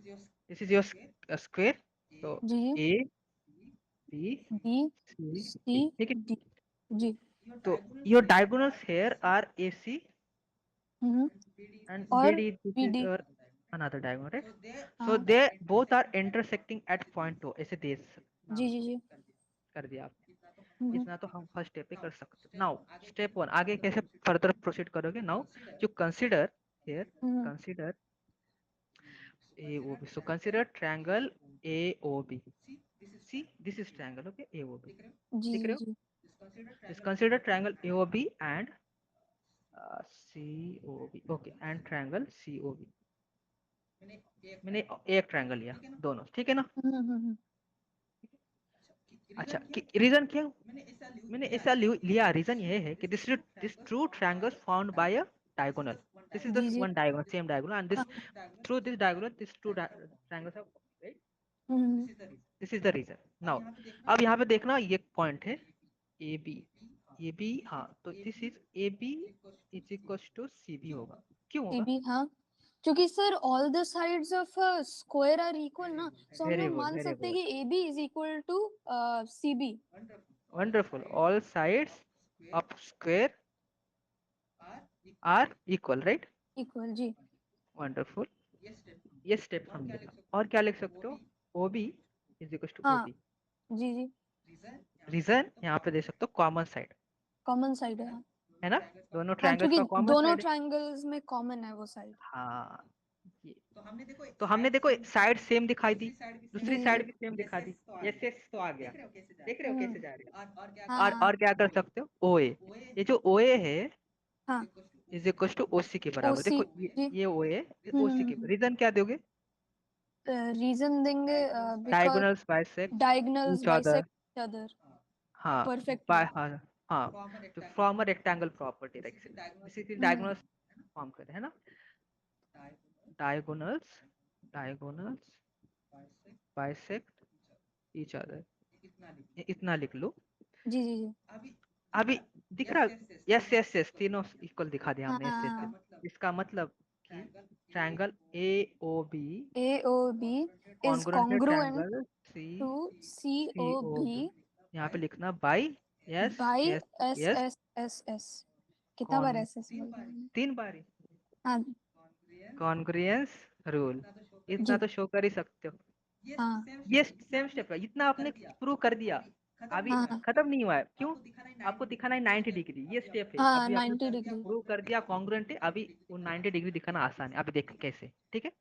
This is your square, तो जी जी। A B B C C D, ठीक है। डी। जी। तो your diagonals here are A C hmm. and और BD, this B is D. your another diagonal, right? So हाँ। they both are intersecting at point O, ऐसे दे जी जी जी। कर दिया आपने। हम्म इतना तो हम फर्स्ट स्टेप पे कर सकते हैं। नाउ स्टेप वन, आगे कैसे फर्दर प्रोसीड करोगे? नाउ जो consider here, hmm. Consider AOB, so consider triangle AOB. See, this is triangle, okay, AOB. जी दिख जी रहे हो? जी। Just consider triangle AOB and COB, okay, and triangle COB. मैंने एक triangle लिया, दोनों ठीक है ना? हम्म। अच्छा, रीजन क्या? मैंने ऐसा लिया, रीजन ये है कि this true triangle found by a diagonal, this is the जी जी। One diagonal, same diagonal, and this हाँ। Through this diagonal this two triangles are right, hmm. This is the reason. Now अब यहाँ पे देखना, ये पॉइंट है A B, A B, हाँ, तो this is A B is equal to C B होगा। क्यों सी होगा? बी, हाँ। क्योंकि sir all the sides of square are equal ना, सो हम वेरी लोग गुड, मान वेरी सकते हैं गुड, कि A B is equal to C B. Wonderful, all sides of square are equal, right, equal, जी। वंडरफुल। ये स्टेप हम लिखा, और क्या लिख सकते हो? O B is equal to O हाँ। बी। जी जी। रीजन यहाँ पे दे सकते हो, कॉमन साइड, कॉमन साइड है, हाँ। है ना, दोनों हाँ, ट्रायंगल्स क्योंकि का कॉमन दोनों साइड है। ट्रायंगल्स में कॉमन है वो साइड। हाँ, ये तो हमने देखो साइड सेम दिखाई दी, जी दूसरी जी साइड जी। भी सेम दिखा दी, यस यस तो आ गया, देख रहे हो कैसे हम्म। जा रहे हो? हाँ हाँ और क्या कर सकते हो? ओ ए, ये जो ओ ए है हाँ। इज इक्वल टू ओ सी के ओ बराबर, सी। देखो जी। ये ओ ए ओ सी के, रीजन क्या दोगे? रीजन देंगे because diagonals bisect diagonals each other, bisect other हाँ, परफेक्टली। बाय, हाँ, तो from a rectangle property, this is hmm. Diagonals form करे, है ना, diagonals, diagonals bisect each other, इतना लिख लो। जी जी जी। अभी दिख रहा? यस यस यस, तीनों इक्वल दिखा दिया हाँ हमने, यस यस। हाँ। इसका मतलब कि triangle A O B A O B is congruent है congruent triangle C to C C O O B B, यहाँ पे लिखना by, S by S S S, S S S. कितना बार कॉन एस एस बोल रहा हूँ मैं? 3 बार हाँ। कॉन्ग्रुएंस रूल, इतना जी। तो शो कर ही सकते हो। हाँ ये सेम स्टेप है, इतना आपने प्रूव कर दिया, अभी हाँ खत्म नहीं हुआ है। क्यों? आपको दिखाना है 90 डिग्री, ये स्टेप है, हाँ। अभी आपने 90 डिग्री। प्रूव कर दिया कॉन्ग्रुएंट है, अभी वो 90 डिग्री दिखाना आसान है, अभी देख कैसे, ठीक है।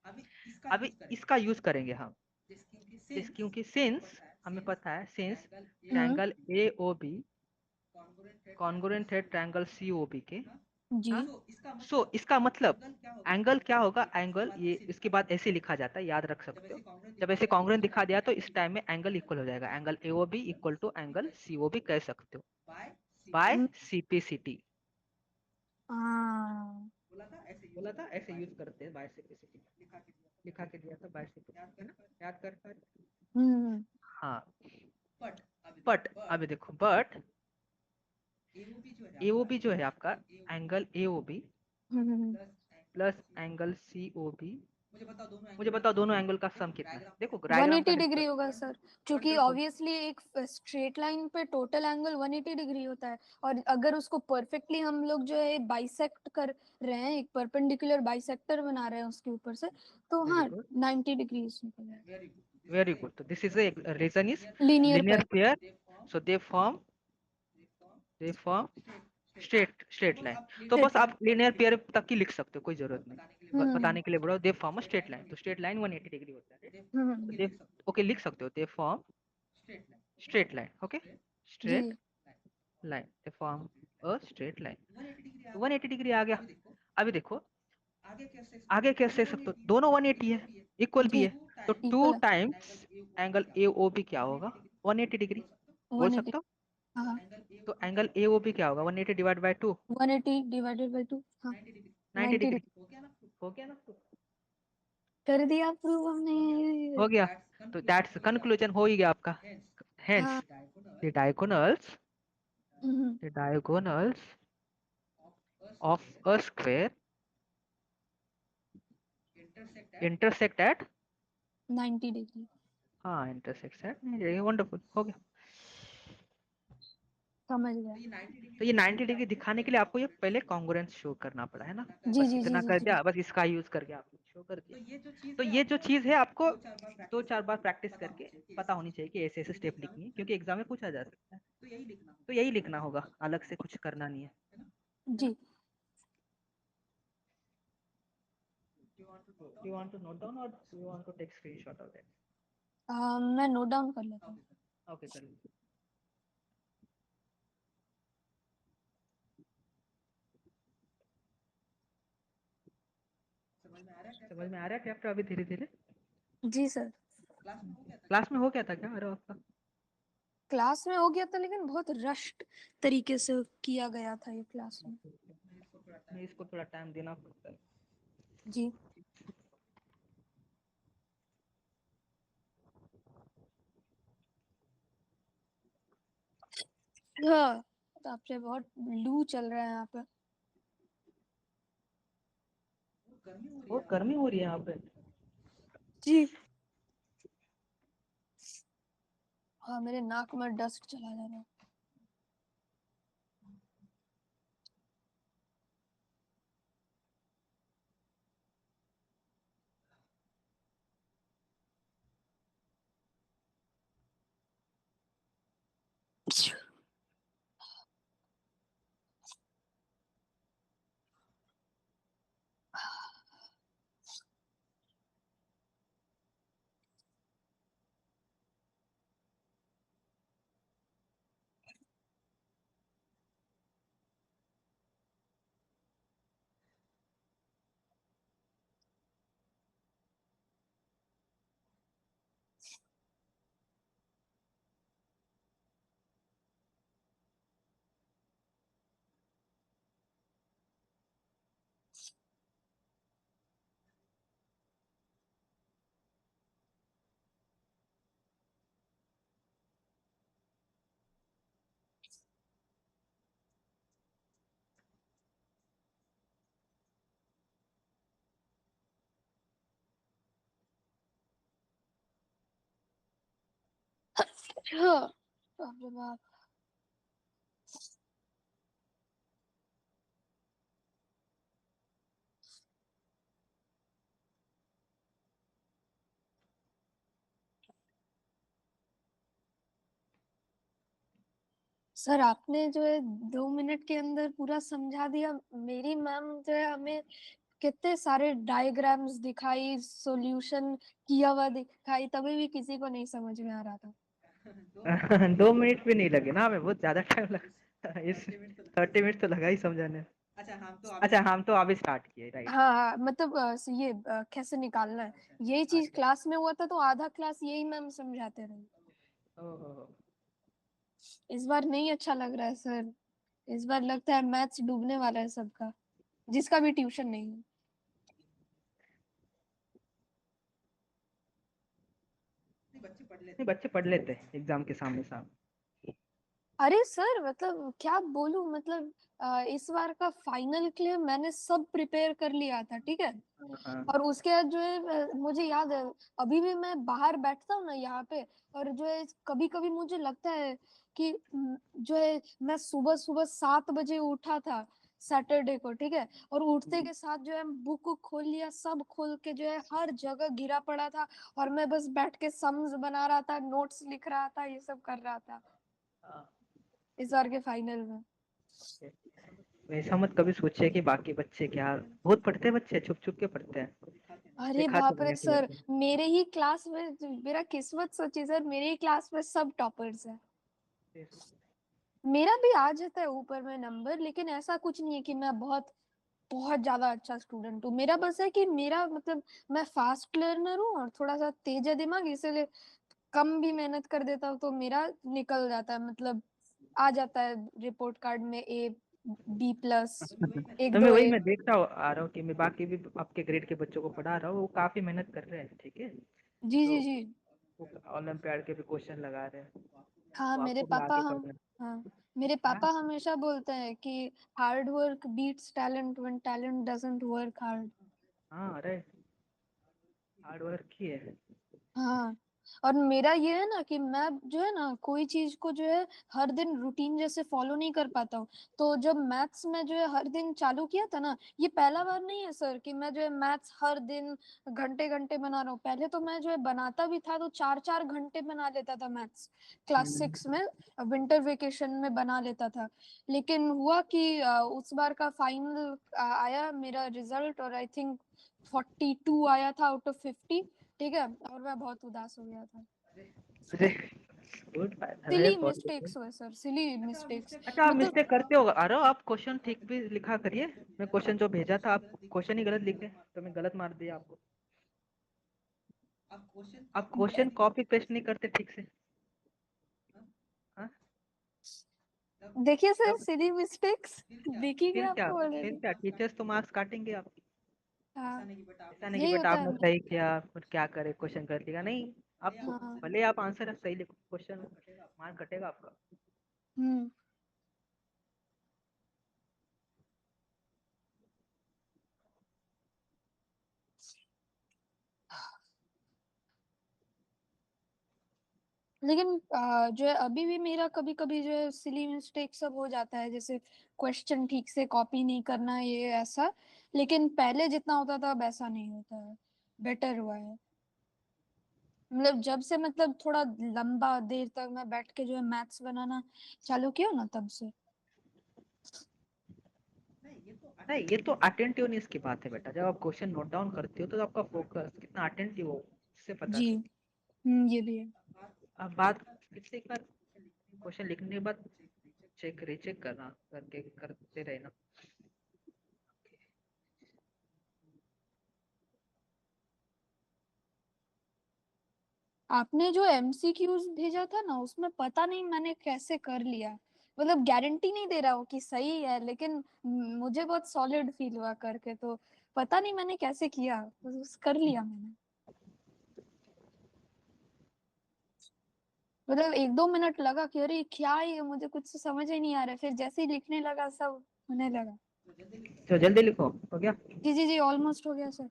अभी इसका यूज करेंगे हम, जिस क्योंकि सिंस हमें पता है, since hmm. Triangle A O B congruent है ट्रायंगल सी ओ बी के, जी। हाँ, सो इसका मतलब एंगल क्या होगा? एंगल ये इसके बाद ऐसे लिखा जाता है, याद रख सकते हो, जब ऐसे कॉन्ग्रुएंट दिखा दिया तो इस टाइम में एंगल इक्वल हो जाएगा, angle A O B equal to angle C O B कह सकते हो, by hmm. C P C T. हाँ। बोला था ऐसे यूज करते हैं, by C P C T लिखा के दिया था, बाय सी पी, है ना, याद कर पा रहे? हम्म। हाँ, बट अभी देखो, बट ए ओ बी जो है आपका, angle A O B hmm. Plus angle C O B, मुझे बताओ दोनों एंगल का सम कितना है? देखो वन डायग्राम का एटी हेल्प डिग्री कर, होगा सर, क्योंकि वंडरफुल, ऑब्वियसली एक स्ट्रेट लाइन पे टोटल एंगल 180 डिग्री होता है। और अगर उसको परफेक्टली हम लोग जो है बाइसेक्ट कर रहे हैं, एक परपेंडिकुलर बाइसेक्टर बना रहे हैं उसके ऊपर से, तो वेरी हाँ, गुड, 90 डिग्री निकल जाएगा। वेरी गुड, तो this is reason is linear linear pair. pair, so they form straight line, तो बस स्ट्रेट लाइन। आप लीनियर पेयर तक ही लिख सकते हो, कोई जरूरत नहीं, हम्म बताने के लिए बोला, they form a straight line, तो स्ट्रेट लाइन 180 डिग्री होता है, तो हम्म। दे, ओके, लिख सकते हो, they form straight line, okay, जी स्ट्रेट जी। Line, they form a straight line, 180 degree आ गया। अभी देखो आगे कैसे सकते हो, दोनों 180 है, इक्वल भी जी है, तो टू इक्वल है। Times angle A O B क्या होगा? 180 डिग्री, बोल 180। सकते हो? हाँ। तो एंगल ए ओ बी क्या होगा? 180 डिवाइड बाय 2, 180 डिवाइडेड बाई 2, हाँ। 90 90 डिग्री, डिग्री। हो गया ना? कर दिया प्रूव हमने। हो गया, तो दैट्स कंक्लूजन, हो ही गया आपका। हाँ। Hence the diagonals, hmm. The diagonals of a square intersect at 90 degree. हाँ इंटरसेक्ट है 90 डिग्री, वंडरफुल, हो गया। समझ गया। तो ये 90 डिग्री दिखाने के लिए आपको ये पहले कॉन्ग्रुएंस शो करना पड़ा है ना, जी बस जी जी इतना जी कर जी। दिया, बस इसका यूज करके आपने शो कर दिया। तो ये जो चीज है आपको 2-4 बार प्रैक्टिस करके पता होनी चाहिए कि ऐसे ऐसे स्टेप लिखनी है, क्योंकि एग्जाम में पूछा जा सकता है। तो यही लिखना होगा, अलग से कुछ करना नहीं है। जी। You want to note down or you want to take screenshot of that? मैं नोट डाउन कर लेता हूँ। ओके कर लीजिए। समझ में आ रहा है चैप्टर अभी धीरे धीरे? जी सर। क्लास में हो गया था क्या अरे आपका? क्लास में हो गया था, लेकिन बहुत रश्ड तरीके से किया गया था ये क्लास में। नहीं, इसको थोड़ा टाइम देना पड़ता है। जी। हाँ, तो आपसे बहुत लू चल रहा है यहाँ पे। बहुत गर्मी हो रही है यहाँ पे। जी। हाँ, मेरे नाक में डस्ट चला जा रहा है। हाँ, बाप रे बाप। सर आपने जो है 2 मिनट के अंदर पूरा समझा दिया। मेरी मैम जो है हमें कितने सारे डायग्राम्स दिखाई, सॉल्यूशन किया हुआ दिखाई, तभी भी किसी को नहीं समझ में आ रहा था। 2 मिनट भी नहीं लगे ना हमें, बहुत ज्यादा टाइम लगा। इस 30 मिनट तो लगा ही समझाने। अच्छा हम तो अभी स्टार्ट किए, राइट? हाँ हाँ, मतलब ये कैसे निकालना है, यही चीज क्लास में हुआ था, तो आधा क्लास यही मैम समझाते रहे। ओहो। इस बार नहीं अच्छा लग रहा है सर। इस बार लगता है मैथ्स डूबने वाला है सबका, जिसका भी ट्यूशन नहीं है। नहीं, बच्चे पढ़ लेते हैं एग्जाम के सामने सामने। अरे सर, मतलब क्या बोलूं, मतलब इस बार का फाइनल के लिए मैंने सब प्रिपेयर कर लिया था, ठीक है। हाँ। और उसके बाद जो है मुझे याद है, अभी भी मैं बाहर बैठता हूँ ना यहाँ पे, और जो है कभी कभी मुझे लगता है कि जो है मैं सुबह सुबह 7 बजे उठा था सैटरडे को, ठीक है। और उठते के साथ जो है बुक खोल लिया, सब खोल के जो है हर जगह गिरा पड़ा था, और मैं बस बैठ के सम्स बना रहा था, नोट्स लिख रहा था, ये सब कर रहा था हाँ। इस बार के फाइनल में। ऐसा मत कभी सोचिए कि बाकी बच्चे क्या बहुत पढ़ते हैं, बच्चे छुप छुप के पढ़ते हैं। अरे देखा तो बाप रे मैंने सर, तुम्हें। मेरे ही क्लास में, मेरा किस्मत सोचिए सर, मेरे ही क्लास में सब टॉपर्स है। मेरा भी आ जाता है ऊपर में नंबर, लेकिन ऐसा कुछ नहीं है कि मैं बहुत बहुत ज्यादा अच्छा स्टूडेंट हूँ। मेरा बस है कि मेरा मतलब मैं फास्ट लर्नर हूँ और थोड़ा सा तेज है दिमाग, इसीलिए कम भी मेहनत कर देता हूँ तो मेरा निकल जाता है, मतलब आ जाता है रिपोर्ट कार्ड में A B+, एक तो मैं दो वही ए। मैं देखता आ रहा हूँ कि मैं बाकी भी आपके ग्रेड के बच्चों को पढ़ा रहा हूँ, वो काफी मेहनत कर रहे हैं, ठीक है। जी तो जी जी। वो ओलंपियाड के भी क्वेश्चन लगा रहे हैं, हाँ तो मेरे आपको भी पापा आगे हम पढ़ना है। हाँ, मेरे हाँ पापा हमेशा बोलते हैं कि hard work beats talent when talent doesn't work hard. हाँ, अरे हार्ड वर्क ही है। हाँ, और मेरा ये है ना कि मैं जो है ना कोई चीज को जो है हर दिन रूटीन जैसे फॉलो नहीं कर पाता हूँ। तो जब मैथ्स में जो है हर दिन चालू किया था ना, ये पहला बार नहीं है सर कि मैं जो है मैथ्स हर दिन घंटे घंटे बना रहा हूँ। पहले तो मैं जो है बनाता भी था तो 4-4 घंटे बना लेता था मैथ्स, क्लास 6 में विंटर वेकेशन में बना लेता था। लेकिन हुआ कि उस बार का फाइनल आया मेरा रिजल्ट, और आई थिंक 42 आया था आउट ऑफ 50। ठीक है, और मैं बहुत उदास हो गया था। अरे गुड, अरे सिली बहुत good। मिस्टेक्स हुए सर, सिली मिस्टेक्स। अच्छा, आप मतलब मिस्टेक करते हो अरे आप क्वेश्चन ठीक भी लिखा करिए। मैं क्वेश्चन जो भेजा था आप क्वेश्चन ही गलत लिखे तो मैं गलत मार दिया आपको। आप क्वेश्चन कॉपी पेस्ट नहीं करते ठीक से। हाँ, देखिए सर, तब सिली मिस्टेक्स देखिए आपको फिर बोलेंगे। क्या टीचर्स तो मार्क्स काटेंगे आपके। हाँ, ऐसा नहीं कि यही बेटा होता आपने है। सही किया फिर क्या करे क्वेश्चन गलत लिखा नहीं। आपको हाँ। भले आप आंसर सही लिखो क्वेश्चन मार्क कटेगा आपका। हम्म। लेकिन जो है अभी भी मेरा कभी कभी जो है सिली मिस्टेक सब हो जाता है, जैसे क्वेश्चन ठीक से कॉपी नहीं करना ये ऐसा। लेकिन पहले जितना होता था अब ऐसा नहीं होता है, बेटर हुआ है। मतलब जब से मतलब थोड़ा लंबा देर तक मैं बैठ के जो है मैथ्स बनाना चालू किया ना, तब से। नहीं, ये तो अटेंटिवनेस की बात है बेटा। जब आप क्वेश्चन नोट डाउन करते हो तो आपका फोकस कितना अटेंटिव हो इससे पता जी। चलता ये भी है। है। अब बात फिर से एक बार क्वेश्चन लिखने के बाद चेक रीचेक करना करके करते रहना। आपने जो एमसीक्यूज भेजा था ना, उसमें पता नहीं मैंने कैसे कर लिया। मतलब गारंटी नहीं दे रहा हूँ कि सही है, लेकिन मुझे बहुत सॉलिड फील हुआ करके। तो पता नहीं मैंने कैसे किया, बस कर लिया मैंने। मतलब 1-2 मिनट लगा कि अरे क्या है ये, मुझे कुछ समझ ही नहीं आ रहा है। फिर जैसे ही लिखने लगा सब होने लगा। तो जल्दी लिखो हो गया। जी जी जी, ऑलमोस्ट हो गया sir.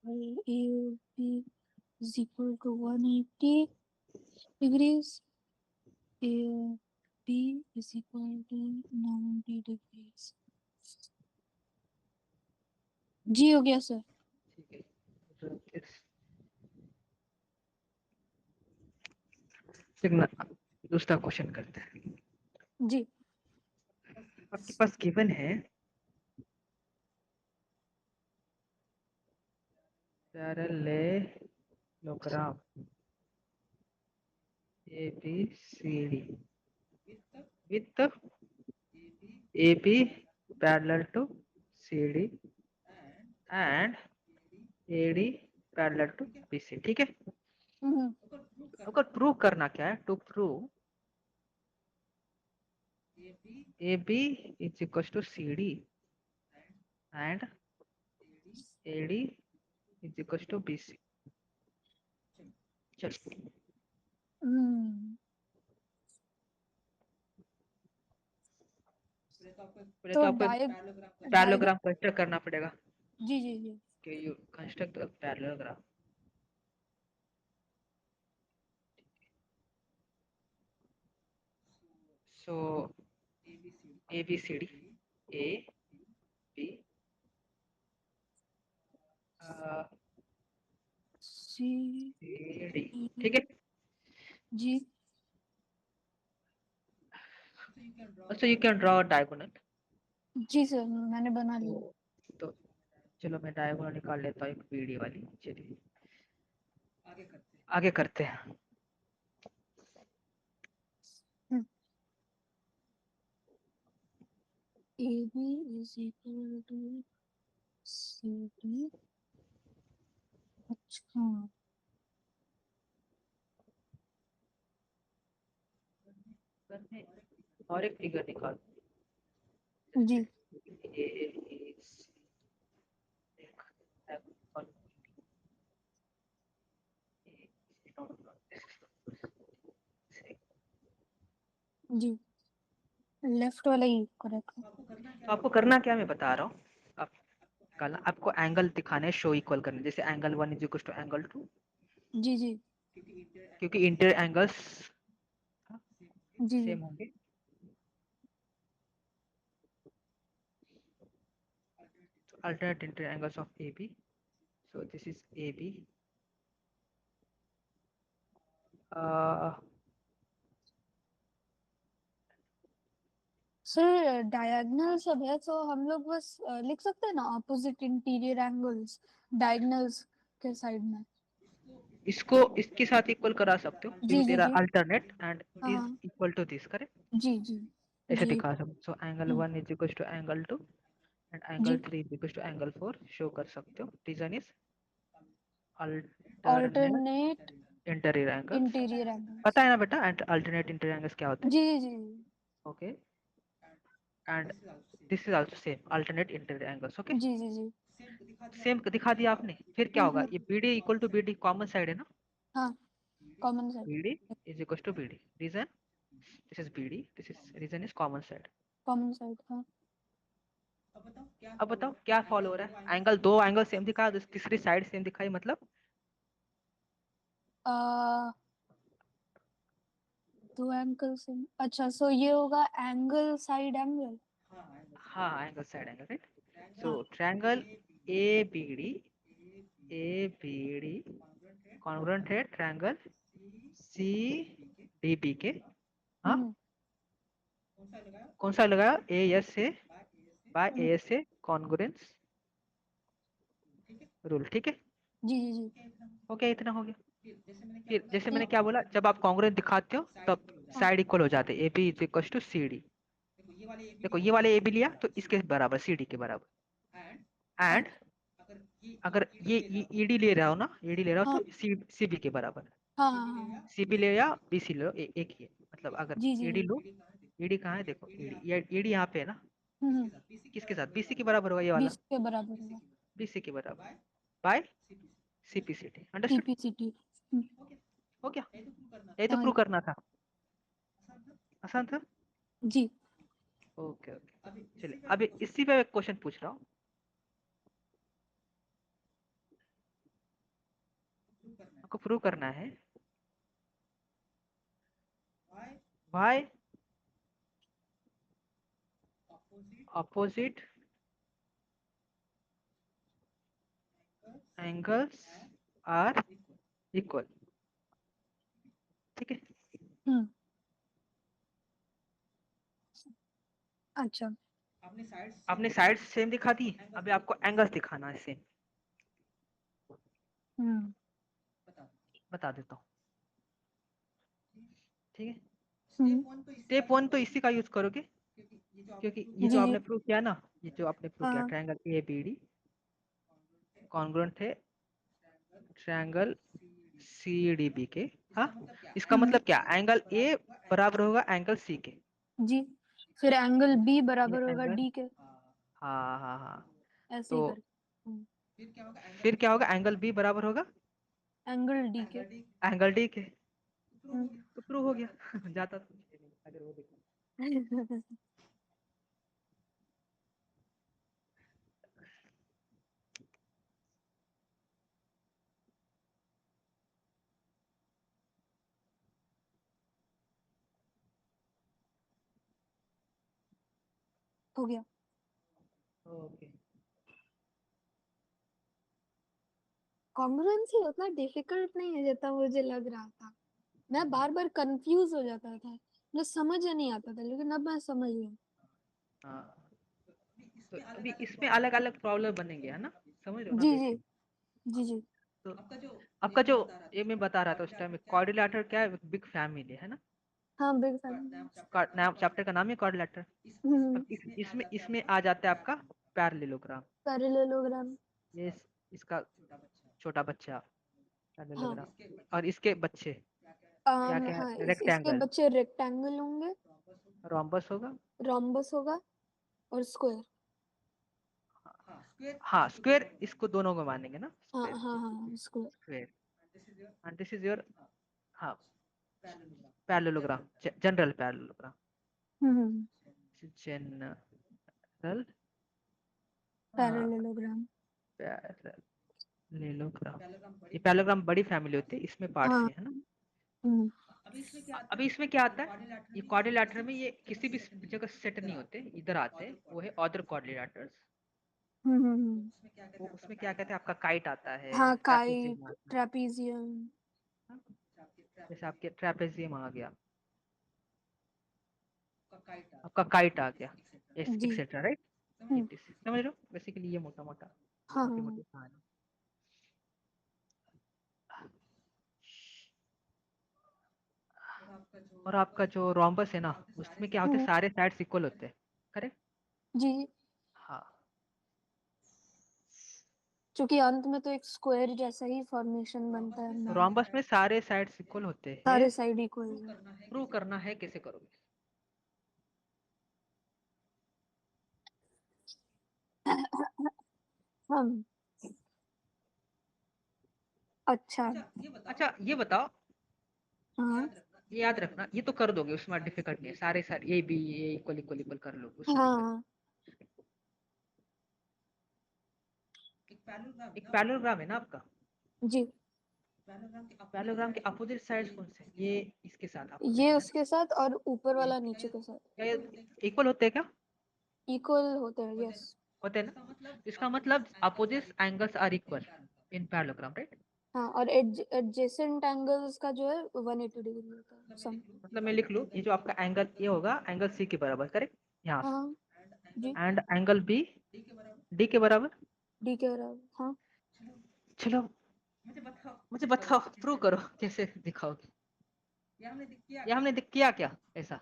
AOP is equal to 180 degrees. AOP is equal to 90 degrees. जी हो गया सर। ठीक है, तो दूसरा क्वेश्चन करते हैं। जी आपके पास गिवन है parallelogram ABCD with AB parallel to CD and AD parallel to BC। ठीक है, हम्म अगर प्रूव करना क्या है, to prove AB is equals to CD and AD is equals to BC। चलो हम्म। पहले तो तो आपको डायग पैरेललोग्राम कंस्ट्रक्ट करना पड़ेगा जी जी जी। कि you construct parallelogram. So ABCD A B C CD ठीक है। जी Also you can draw a diagonal। जी सर, मैंने बना लिया। तो, तो चलो मैं डायगोनल निकाल लेता हूँ एक बीडी वाली। चलिए आगे करते हैं। AB is equal to CD। अच्छा। और एक फिगर निकाल। जी। A is और जी, लेफ्ट वाला ही करेक्ट है। तो आपको करना क्या मैं बता रहा हूँ। आप कल आपको एंगल दिखाने शो इक्वल करने, जैसे angle 1 is equal to angle 2, जी जी क्योंकि इंटर एंगल्स जी जी। सेम होंगे। Alternate inter angles of AB. So this is AB. Uh, sir diagonal सब है तो हम लोग बस लिख सकते हैं ना ऑपोजिट इंटीरियर एंगल्स डायगोनल्स के साइड में। इसको इसके साथ इक्वल करा सकते हो, जी क्योंकि जी तेरा जी। अल्टरनेट एंड हाँ दिस हाँ। Equal to this, correct. जी जी ऐसे जी। दिखा सकते, so angle 1 is equal to angle 2 and angle जी 3 is equal to angle 4 show कर सकते हो। Reason is alternate alternate interior angles. Interior पता एंगल्स। है ना बेटा अल्टरनेट इंटीरियर एंगल्स क्या होते हैं? जी जी जी okay, and this is also same alternate interior angles. Okay, जी जी जी। सेम दिखा दिया आपने। फिर क्या होगा, हम्म। ये BD equal to BD common side है ना। हाँ common side. BD is equals to BD. Reason, this is BD. This is reason is common side. Common side हाँ। अब बताओ क्या फॉलो हो रहा है। एंगल, दो एंगल सेम दिखा, तीसरी साइड सेम दिखाई, मतलब दो एंगल से अच्छा सो ये होगा एंगल साइड एंगल। हाँ एंगल साइड एंगल, राइट। सो हाँ। ट्रायंगल ABD कॉन्ग्रुएंट है ट्रायंगल CDB के। हाँ, हम्म कौन सा लगाया, AS से बाय हम्म। AS से कॉन्ग्रुएंस रूल, ठीक है। जी जी जी। ओके, इतना हो गया। फिर जैसे मैंने ठीक। क्या बोला, जब आप कॉन्ग्रुएंट दिखाते हो तब हाँ साइड इक्वल हो जाते हैं। AB is equal to CD। देखो ये वाले AB लिया तो इसके बराबर, CD के बराबर। एंड अच्छा। अगर ये ED ले रहा हो ना, ED ले रहा हो हाँ तो CB के बराबर। हाँ हाँ हाँ हाँ। CB ले या BC ले लो, एक ही है। मतलब अगर जी जी ED जी। लो, ED कहाँ है, देखो ED यहाँ पे है ना। हम्म। किसके साथ, BC के बराबर होगा ये वाला, 20 के बराबर होगा। BC के बराबर बाय CPCT। Understood, CPCT. हो गया। यही तो हाँ प्रूव करना था, आसान था। जी। ओके ओके, चलिए अभी इसी पे एक क्वेश्चन पूछ रहा हूँ। आपको प्रूव करना है why opposite angles are equal, ठीक है। हम्म। अच्छा। आपने साइड सेम दिखा दी, अभी आपको एंगल्स दिखाना है सेम। हम्म बता देता हूँ, ठीक है। हम्म। स्टेप 1 तो इसी का यूज करोगे, क्योंकि ये जो जी जी। आपने प्रूव किया ना, ये जो आपने प्रूव किया हाँ। ट्रायंगल ABD कॉन्ग्रुएंट है ट्रायंगल CDB के। हाँ, इसका हम्म। मतलब क्या, एंगल A बराबर होगा एंगल C के। जी फिर एंगल बी ये बराबर होगा एंगल, डी के। हाँ हाँ हाँ। ऐसे तो ही कर। फिर क्या होगा, एंगल B बराबर होगा एंगल डी के। एंगल D के। हम्म। तो प्रूव हो गया जाता तो कुछ नहीं, अगर वो देखो। हो गया। ओके, कॉन्ग्रुएंसी उतना डिफिकल्ट नहीं है जितना मुझे लग रहा था। मैं बार बार कंफ्यूज हो जाता था, मुझे समझ ही नहीं आता था, लेकिन अब मैं समझ गई। हाँ। तो अभी इसमें अलग अलग प्रॉब्लम बनेंगे, है ना, समझ रहे हो ना जी जी बेसिक। जी जी। तो आपका जो ये मैं बता रहा था उस टाइम, क्वाड्रिलेटरल क्या है, बिग फैमिली है ना। हाँ बिग फैन। नाम, चैप्टर का नाम है क्वाड्रिलेटरल। हम्म। अब इसमें आ जाता है आपका पैरेललोग्राम। पैरेललोग्राम। ये इसका छोटा बच्चा हाँ। पैरेललोग्राम, और इसके बच्चे क्या क्या हाँ है, इसके रेक्टेंगल, बच्चे रेक्टेंगल होंगे, रोम्बस होगा। रोम्बस होगा और स्क्वायर। हाँ स्क्वायर, इसको दोनों को मानेंगे ना, हाँ स्क्वायर हाँ हाँ इसको। Square. And this is your, हाँ, parallelogram, general parallelogram, hmm. General parallelogram. Parallelogram. ये पैरेललोग्राम बड़ी फैमिली होती है, इसमें पार्ट्स हाँ। है ना। हम्म अभी इसमें क्या आता है, ये क्वाड्रिलेटरल में ये किसी भी जगह सेट नहीं होते, इधर आते हैं, वो है अदर क्वाड्रिलेटर्स। हम्म। वो उसमें क्या कहते हैं, आपका काइट आता है, हाँ ट्रापेजियम काइट, आता है, ट्रेपीजियम। हाँ? जैसे आपके ट्रापेजियम आ गया, आपका काइट आ गया, जी। Etcetera, right. हम्म। समझ रहे हो, बेसिकली ये मोटा मोटा, हाँ मोटी हाँ मोटी कहानी। और आपका जो रोम्बस है ना, उसमें क्या होता है, हम्म। सारे साइड्स इक्वल होते हैं, करेक्ट। जी। हाँ, क्योंकि अंत में तो एक स्क्वायर जैसा ही फॉर्मेशन बनता है ना। रोम्बस में सारे साइड्स इक्वल होते हैं। सारे साइड इक्वल है। प्रूव करना है, कैसे करोगे। हम। अच्छा। अच्छा ये बताओ, हाँ ये याद रखना, ये तो कर दोगे, उसमें डिफिकल्ट नहीं है, सारे सारे ए बी ये इक्वल इक्वल इक्वल कर लो, उसमें दिक्कत हाँ। नहीं। एक पैरेललोग्राम है ना आपका, जी। पैरेललोग्राम के अपोजिट साइड्स कौन से हैं? ये इसके साथ अपोजिट ये है उसके साथ और ऊपर वाला नीचे के साथ क्या, ये इक्वल होते हैं क्या, इक्वल होते हैं, यस। होते हैं ना, इसका मतलब opposite angles are equal in parallelogram, right. हाँ और एडजेसेंट एंगल्स का जो है 180 डिग्री होता है सम। मतलब मैं लिख लूँ, ये जो आपका एंगल ये होगा एंगल सी के बराबर, करेक्ट, यहाँ से, हाँ जी। एंड एंगल बी डी के बराबर। डी के बराबर हाँ। चलो मुझे बताओ, प्रूव करो, कैसे दिखाओगे। ये हमने किया क्या ऐसा,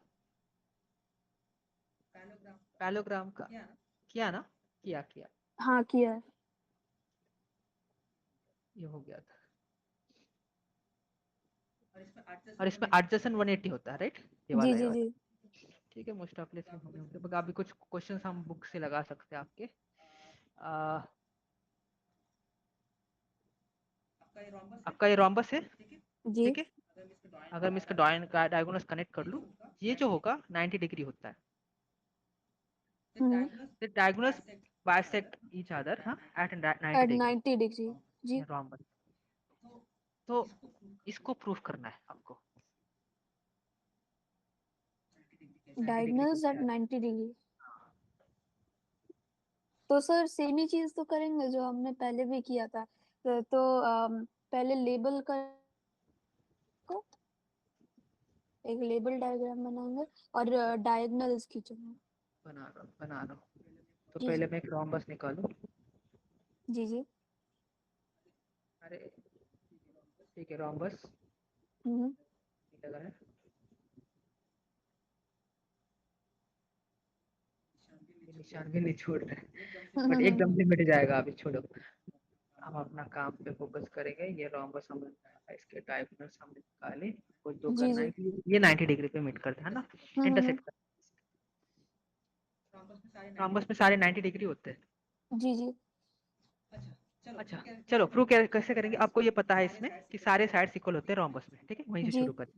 पैरेललोग्राम का किया ना, किया किया, हाँ किया है। ये हो गया था। और इसमें एडजेसेंट 180 होता है, राइट, जी ये जी जी। वाला। ठीक है, मोस्ट ऑफ लेस होंगे होंगे, बट अभी कुछ क्वेश्चंस हम बुक से लगा सकते हैं आपके। आ, आपका ये रोम्बस है, जी। ठीक है। अगर मैं इसका डायगोनल्स कनेक्ट कर लूँ, ये जो होगा 90 डिग्री होता है, हम्म। the diagonals bisect each other, हाँ, at 90 एट डिग्री, 90 डिग्री। जी। ये रोम्बस। तो इसको प्रूफ करना है आपको, 90 डिग्री डायगोनल्स कैसे एट आ रहा 90 डिग्री। तो सर सेम ही चीज तो करेंगे जो हमने पहले भी किया था। पहले लेबल कर को एक लेबल डायग्राम बनाएंगे और डायगोनल्स खींचेंगे। है। बना रहा हूँ, तो जी पहले जी। मैं एक रोम्बस निकालूं। जी जी। अरे ठीक है, रोम्बस हम्म लगा है, ये निशान भी नहीं छोड़ रहे, बट एकदम से मिट जाएगा, अभी छोड़ो, हम अपना काम पे फोकस करेंगे। ये रोम्बस हम, इसके डायगोनल्स हम निकाले, कुछ दो जी करना जी। है कि ये 90 डिग्री पे मिट करते हैं ना, हम्म। इंटरसेक्ट कर। रोम्बस में सारे 90 डिग्री होते हैं। जी जी। अच्छा चलो, प्रूव कैसे करेंगे, आपको ये पता है इसमें कि सारे साइड्स इक्वल होते हैं रोम्बस में, ठीक है, वहीं से जी। शुरू करें।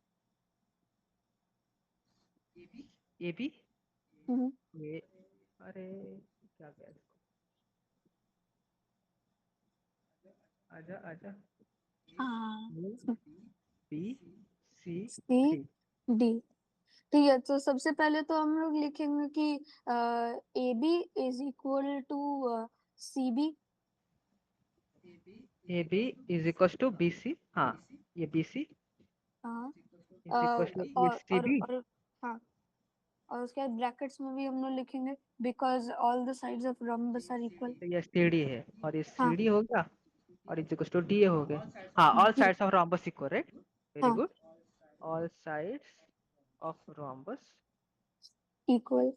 ए बी, हम्म। ये, अरे क्या गया इसको, आजा आजा, हाँ। A B C C D. D. ठीक है तो सबसे पहले तो हम लोग लिखेंगे कि A B is equal to C B. A B is equal to B C, हाँ, ये बी सी हाँ। इज इक्वल टू ये सी बी, और हाँ और उसके बाद ब्रैकेट्स में भी हम लोग लिखेंगे because all the sides of rhombus are equal. तो ये सी डी है, और ये हाँ सी डी हो गया, और is equal to D A हो गया। हाँ, ऑल जी। Sides of rhombus equal, right, very हाँ good, all sides of rhombus equal.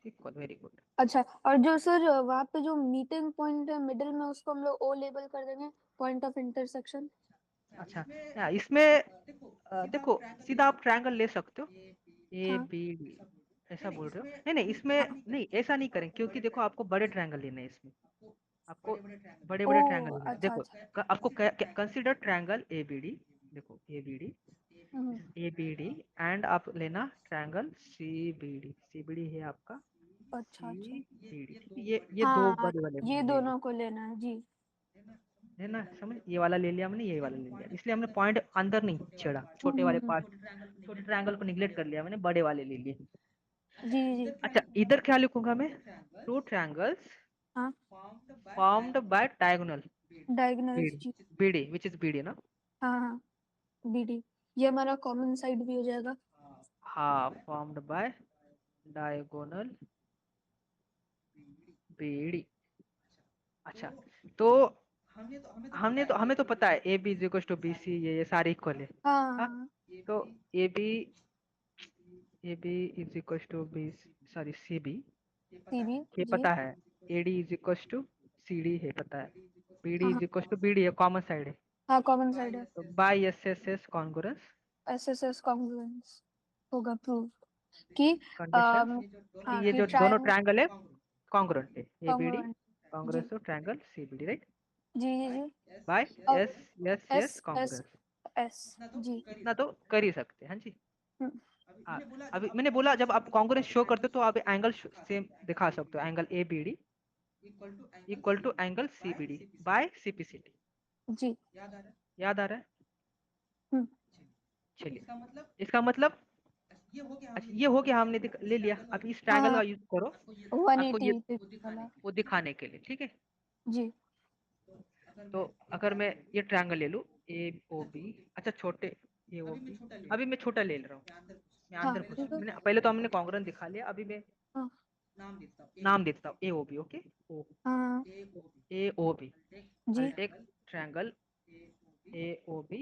Equal, very good. अच्छा और जो सर वहाँ पे जो मीटिंग पॉइंट है मिडिल में उसको हम लोग ओ लेबल कर देंगे, पॉइंट ऑफ इंटरसेक्शन। अच्छा, इसमें देखो, सीधा आप ट्रायंगल ले सकते हो, ए हाँ बी डी, ऐसा बोल रहे हो, नहीं नहीं, इसमें हाँ। नहीं, ऐसा नहीं करें, क्योंकि देखो आपको बड़े ट्रायंगल लेने हैं इसमें, आपको बड़े ओ बड़े ट्रायंगल लेने हैं। अच्छा देखो अच्छा। आपको कंसीडर ट्रायंगल एबीडी, देखो एबीडी, हम्म, एबीडी एंड आप लेना ट्रायंगल सीबीडी, सीबीडी है आपका अच्छा अच्छा। सीबीडी, ठीक है, ये दो हाँ बड़े वाले ये ले लो, दोनों को लेना है जी। है ना, समझ, ये वाला ले लिया हमने, ये वाला ले लिया, इसलिए हमने पॉइंट अंदर नहीं छेड़ा, छोटे वाले हम्म। पार्ट, छोटे ट्रायंगल को निगलेक्ट कर लिया मैंने, बड़े वाले ले लिए। जी जी। अच्छा इधर क्या लिखूंगा मैं, टू ट्रायंगल्स हाँ formed by diagonal diagonals BD, जी। BD which is BD ना, हाँ हाँ बीडी, ये हमारा कॉमन साइड भी हो जाएगा। हाँ formed by diagonal BD। अच्छा तो हमें तो पता है A B is equal to B C, ये सारे इक्वल है। हाँ हाँ तो A B is equal to B, sorry C B, CB ये जी। पता है, A D is equal to C D है पता है, बी डी हाँ इज हाँ इक्वल टू बी डी है, कॉमन साइड है, हाँ कॉमन साइड है। तो by S S S congruence SSS congruence होगा प्रूव कि कंडीशंस कि हाँ ये कि जो दोनों ट्रायंगल है कॉन्ग्रुएंट है, ए बी डी कॉन्ग्रुएंट जी congruence to triangle C B D, right, जी जी जी। बाय और S S S S S congruence, S जी। इतना तो कर ही सकते हैं, हाँ जी। हम्म, हाँ अभी मैंने बोला जब आप कॉन्ग्रुएंस शो करते हो तो आप एंगल सेम दिखा सकते हो, angle A B D equal to angle C B D by C P C T, जी। याद आ रहा है, हम्म, चलिए इसका मतलब, अच्छा ये हो गया, हमने ले लिया, अब इस हाँ ट्रायंगल का हाँ यूज करो 180 आपको ये वाला वो दिखाने के लिए, ठीक है। जी। तो अगर मैं ये ट्रायंगल ले लूं ए ओ बी, अच्छा छोटे ए ओ बी, अभी मैं छोटा ले रहा हूँ, मैं हाँ अंदर कुछ ठीक है। मैंने पहले तो हमने कॉन्ग्रुएंट दिखा लिया, अभी मैं हाँ नाम देता हूँ ए ओ बी, ओके, ओ हाँ ए ओ बी, जी। I'll take triangle AOB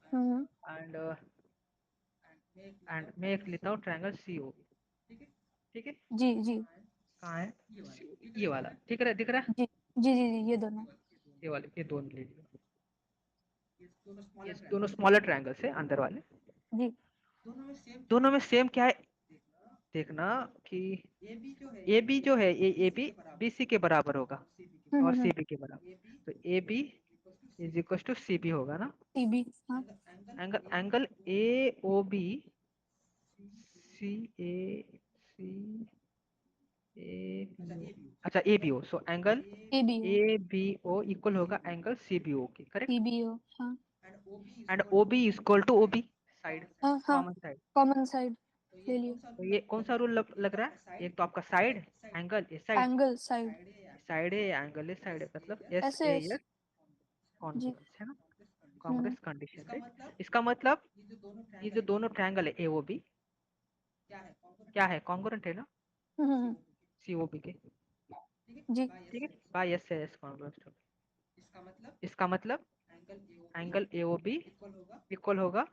hmm and मैं एक लेता हूँ ट्रायंगल COB, ठीक है, जी जी कहाँ है, ये वाला, ठीक है, दिख रहा है, जी जी जी जी ये दोनों ये वाले, ये दोनों ले लिया, ये दोनों स्मॉलर ट्रायंगल्स है अंदर वाले, जी। दोनों में सेम क्या है देखना कि ए बी जो है ये ए बी बी सी के बराबर होगा और सी हम्म। बी के बराबर, तो A B is equal to C B होगा ना, टीबी हाँ। Angle A O B C A C A, अच्छा A B O, so angle ABO A B O equal होगा एंगल सी बी ओ के, correct, CBO हाँ। And O B is equal to O B side, हाँ हाँ common side, common side ले लियो। तो ये कौन सा रूल लग रहा है, एक तो आपका side angle A side, angle side side है एंगल है साइड है, मतलब एस ऐसे ए ऐसे एस जी। कॉन्ग्रुएंस है ना, कॉन्ग्रुएंस कंडीशन, राइट, इसका मतलब ये जो दोनों ट्रायंगल है ए ओ बी क्या है, कॉन्ग्रुएंट है ना हम्म, सी ओ बी के, जी ठीक है, बाय एस एस कॉन्ग्रुएंट, इसका मतलब angle A O B equal होगा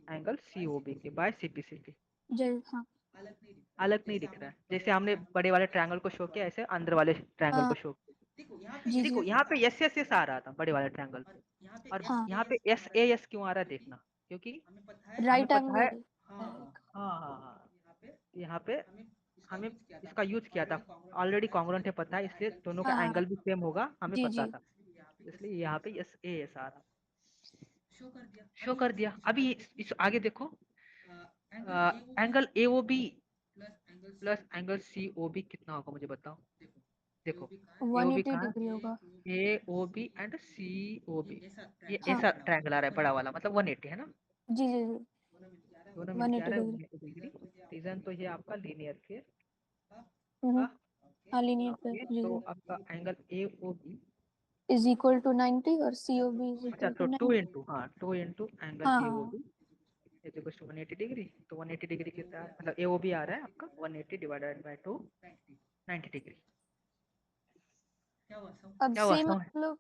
एंगल सी ओ बी के by C P C T, जय हाँ अलग नहीं दिख रहा है, जैसे हमने बड़े वाले ट्रायंगल को शो किया ऐसे अंदर वाले ट्रायंगल को हाँ शो किया, जी देखो जी यहाँ पे एस एस एस आ रहा था बड़े वाले ट्रायंगल पे, और हाँ। यहाँ पे एस ए एस क्यों आ रहा है देखना, क्योंकि हमें राइट पता है, एंगल है एक। हाँ हाँ हाँ, यहाँ पे हमें इसका यूज किया था, ऑलरेडी कॉन्ग्रुएंट है पता है, इसलिए दोनों हाँ का हाँ एंगल भी सेम होगा हमें जी पता जी था, इसलिए यहाँ पे एस ए एस आ रहा, शो कर दिया। अभी इस आगे देखो, angle A O B plus angle C O B कितना होगा मुझे बताओ, देखो ए ओ बी 180 कहाँ डिग्री होगा। है, A O B and C O B, ये हाँ ऐसा ट्रायंगल आ रहा है बड़ा वाला, मतलब 180 है ना, जी जी जी दोनों मिलके आ 180 रहा है डिग्री। 180 डिग्री, रीजन तो ये आपका लीनियर के, हम्म। हाँ हाँ लीनियर पे ओके, जी तो जी आपका angle A O B, is equal to 90 और सी ओ बी इज अच्छा इक्वल तो टू टू 90। इंटू, हाँ टू इंटू एंगल हाँ ए ओ हाँ B is equal to 180 degree, तो 180 डिग्री कितना है, मतलब ए ओ बी आ रहा है आपका 180 डिवाइडेड बाय 2, 90 डिग्री, अब क्या हुआ सेम समझ, मतलब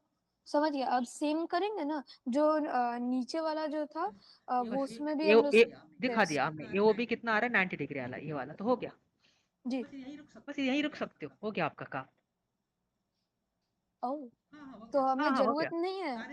समझ गया। अब सेम करेंगे ना जो नीचे वाला जो था वो उसमें भी ए, हम लोग ए, दिखा प्लेस। दिया हमने, ए ओ बी कितना आ रहा है 90 डिग्री वाला, ये वाला तो हो गया, जी। बस यहीं रुक सकते हो गया आपका काम, ओ तो हाँ हमें हाँ हो जरूरत गया। नहीं है